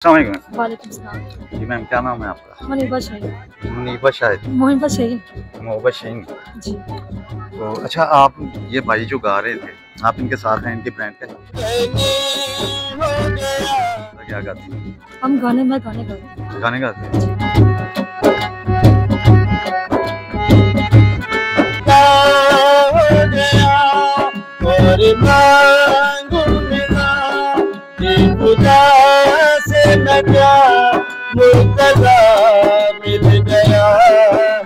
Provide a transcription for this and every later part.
अस्सलामुअलैकुम। वालेकुम सलाम। जी मैम, क्या नाम है आपका? मुनीबा शाहीन। मुनीबा शाहिद। मुनीबा शाहीन। मोहब्बत शाहीन। जी। तो अच्छा, आप ये भाई जो गा रहे थे, आप इनके साथ हैं, इनकी ब्रांड क्या क्या गाती हैं? हम गाने गाते हैं। गाने गाते हैं? क्या मुर्तज़ा मिल गया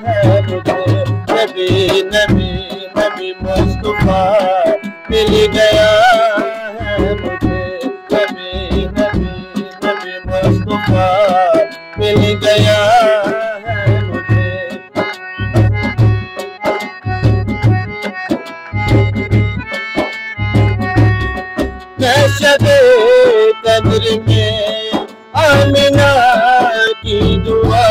है मुझे, नबी नबी नबी मुस्तफा मिल गया है मुझे, नबी नबी नबी मुस्तफा मिल गया है मुझे। नशबे कद्र में आमिना की दुआ,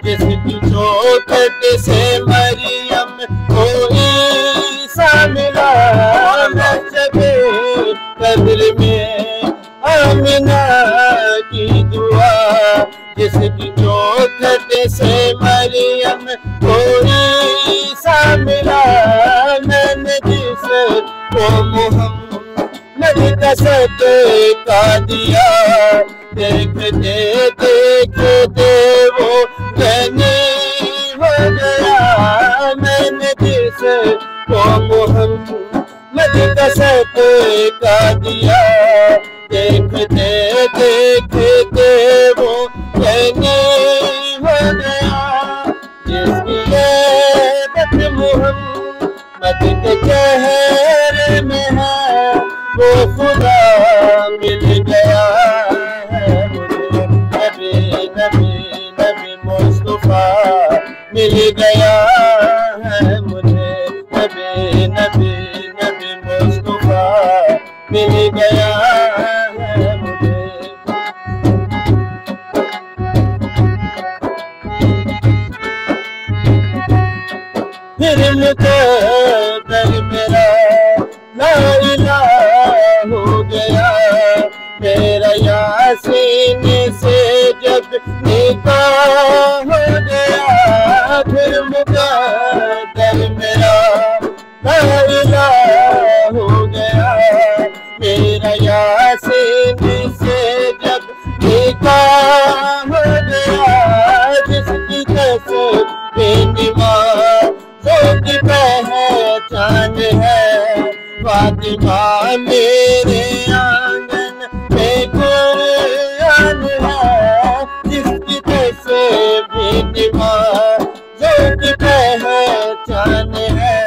जिसकी चौखट से मरियम को ईसा मिला। नशबे कद्र में आमिना की दुआ, जिसकी चौखट से मरियम को ईसा मिला। मैंने जिसको मोहम्मद का सदका दिया, देखते देखते वो गनी हो गया। मैंने जिसको मोहम्मद का सदका दिया, देखते देखते वो गनी हो गया। जिसकी ऐबत मोहम्मद के चेहरे में है, वो खुदा मिल गया है मुझे, नबी नबी नबी मुस्तफा मिल गया है मुझे, नबी नबी नबी मुस्तफा मिल गया है मुझे। फिर मुकद्दर मेरा ला इलाहा हो गया, मेरा यासीन से जब निकाह हो गया। फिर मुकद्दर मेरा ला इलाहा हो गया, मेरा यासीन से जब निकाह हो गया। जिसकी तस्वीर नमाज़ों की पहचान है, फातिमा मेरे आंगन में कुरान है। जिसकी तस्वीर नमाज़ों की पहचान है,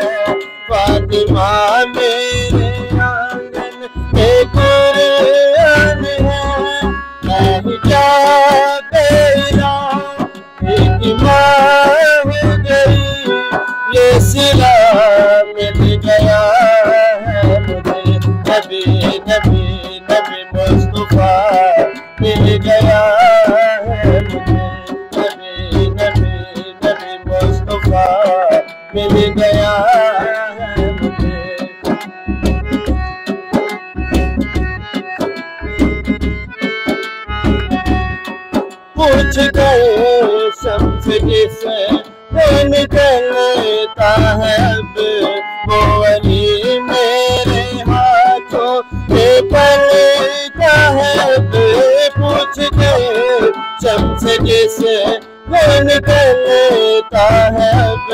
फातिमा मेरे आंगन में कुरान है। मैं क्या तेरा एक माँ हो गई, ये सिला मिल गया है मुझे, नबी नबी नबी मुस्तफा मिल गया है मुझे, नबी नबी नबी मुस्तफा मिल गया है मुझे। पूछ गए शम्स जिसे निकलता है अब, वो अली मेरे हाथों में पलता है अब। पूछ गए शम्स जिसे निकलता है अब,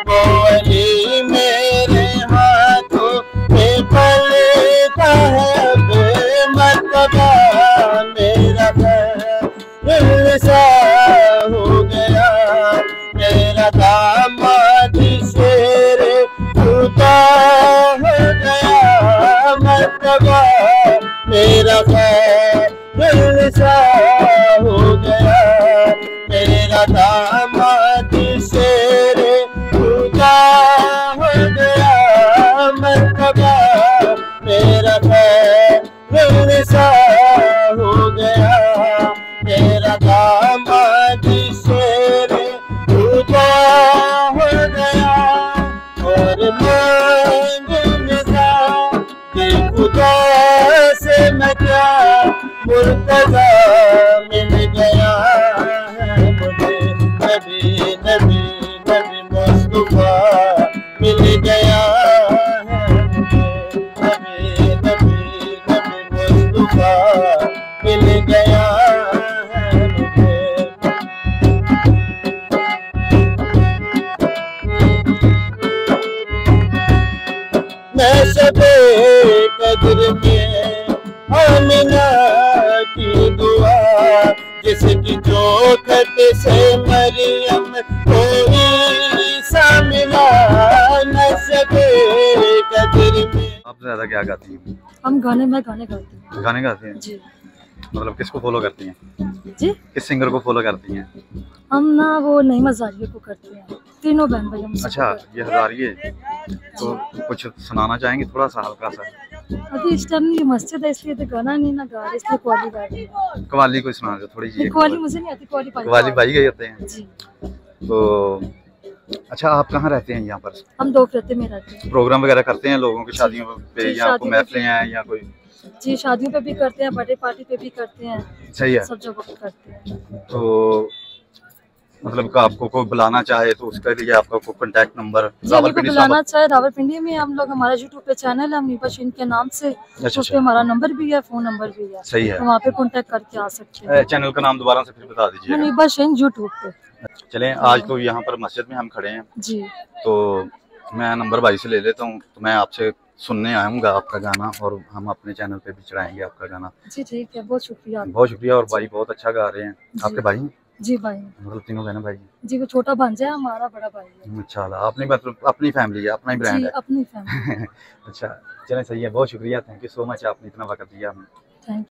वो अली मेरे हाथों में पलता है अब। मर्तबा मेरा सा हो गया, मेरा दामाद शेरे खुदा हो गया। मर्तबा मेरा सा हो गया, मेरा दामाद शेरे खुदा हो गया। मर्तबा मेरा सा हो गया, मेरा दामाद शेरे खुदा हो गया। और खुदा से मैं क्या मुर्तज़ा जिसकी चौखट से मरियम को ईसा मिला न सके कदर में। आप ज्यादा क्या गाती हैं? हम गाने में गाने गाते हैं गाने गाती हैं? जी। मतलब किसको फॉलो करती हैं? जी किस सिंगर को फॉलो करती हैं? हम ना वो नईमा ज़ारिया को करते हैं, तीनों बहन भाई हम उसको अच्छा, करते ये हजारिये तो कुछ सुनाना चाहेंगे थोड़ा सा हल्का सा? हैं। अभी इस टाइम ये मस्जिद है इसलिए तो गाना नहीं ना गा रहे, इसलिए कव्वाली गा रहे हैं। कव्वाली कोई सुना दो थोड़ी सी। कव्वाली मुझे नहीं आती, कव्वाली कव्वाली भाई गए होते हैं जी। तो। अच्छा, आप कहाँ रहते हैं यहाँ पर? हम दो रहते में रहते हैं प्रोग्राम वगैरह करते हैं लोगों की शादियों पे जी, या आपको शादियों पे महफिलें हैं या कोई? जी। शादियों पे भी करते हैं, बर्थडे पार्टी पे भी करते हैं, सही है। सब जगह पे करते हैं। तो मतलब कि आपको कोई बुलाना चाहे तो उसके लिए आपका कोई कांटेक्ट नंबर? जी, अगर कोई बुलाना चाहे रावलपिंडी में हम लोग, हमारा यूट्यूब पे चैनल है नीबा शीन के नाम से, अच्छा, उस पे हमारा नंबर भी है, फोन नंबर भी है, सही है। तो वहाँ पे कांटेक्ट करके आ सकते हैं। चैनल का नाम दोबारा से फिर बता दीजिए। नीबा शीन यूट्यूब पे। चलें, आज तो यहाँ पर मस्जिद में हम खड़े हैं जी। तो मैं नंबर भाई से ले लेता हूँ, तो मैं आपसे सुनने आऊँगा आपका गाना और हम अपने चैनल पे भी चढ़ाएंगे आपका गाना। जी ठीक है, बहुत शुक्रिया। बहुत शुक्रिया। और भाई बहुत अच्छा गा रहे हैं। आपके भाई हैं? जी भाई। मतलब तीनों बहन भाई? जी, वो छोटा भांजा है, हमारा बड़ा भाई है। अच्छा, आपने मतलब अपनी फैमिली है, अपना ही ब्रांड जी, है? अपनी फैमिली। अच्छा, चलें सही है, बहुत शुक्रिया, थैंक यू सो मच, आपने इतना वक्त दिया हमें। थैंक